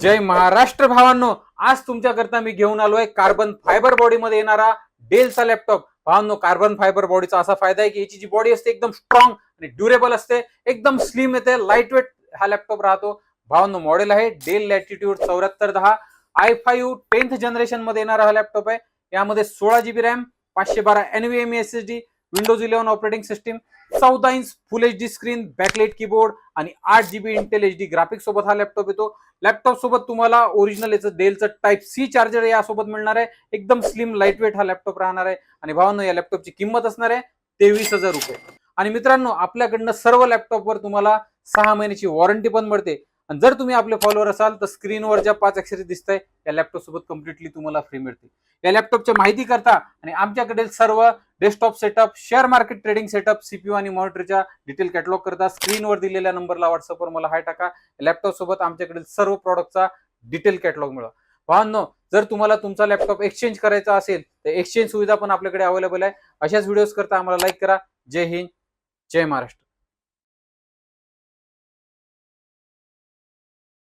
जय महाराष्ट्र भावांनो, आज तुमच्याकरता मी घेऊन आलोय कार्बन फायबर बॉडी मध्ये येणारा डेलचा लॅपटॉप. भावांनो, कार्बन फायबर बॉडीचा असा फायदा आहे की याची जी बॉडी असते एकदम स्ट्रॉंग आणि ड्युरेबल असते, एकदम स्लिम येते, लाईट वेट हा लॅपटॉप राहतो. भावांनो, मॉडेल आहे del latitude 7410 i5 10th generation मध्ये येणारा हा लॅपटॉप आहे. यामध्ये 16 GB RAM, 512 NVMe SSD, Windows 11 operating system, 14 inch full HD screen, backlight keyboard आणि 8 GB इंटेल HD ग्राफिक्स सोबत हा लॅपटॉप येतो. लॅपटॉप सोबत तुम्हाला ओरिजिनल याचं डेलचं टाइप सी चार्जर यासोबत मिळणार आहे. एकदम स्लिम लाईट वेट हा लॅपटॉप राहणार आहे. आणि भावांनो, या लॅपटॉपची किंमत असणार आहे 23,000 रुपये. आणि मित्रांनो, आपल्याकडनं सर्व लॅपटॉपवर तुम्हाला 6 महिन्याची वॉरंटी पण मिळते. आणि जर तुम्ही आपले फॉलोअर असाल तर स्क्रीनवर ज्या 5 अक्षरे दिसत आहे या लॅपटॉप सोबत कम्प्लिटली तुम्हाला फ्री मिळते. या लॅपटॉपच्या माहिती करता आणि आमच्याकडील सर्व desktop setup, share market trading setup, CPU आणि मॉनिटरच्या डिटेल कॅटलॉग करता स्क्रीनवर दिलेल्या नंबरला व्हॉट्सअपवर मला हाय टाका. लॅपटॉप सोबत आमच्याकडील सर्व प्रॉडक्टचा डिटेल कॅटलॉग मिळवा. भावांनो, जर तुम्हाला तुमचा लॅपटॉप एक्सचेंज करायचा असेल तर एक्सचेंज सुविधा पण आपल्याकडे अवेलेबल आहे. अशाच व्हिडिओज करता आम्हाला लाईक करा. जय हिंद, जय महाराष्ट्र.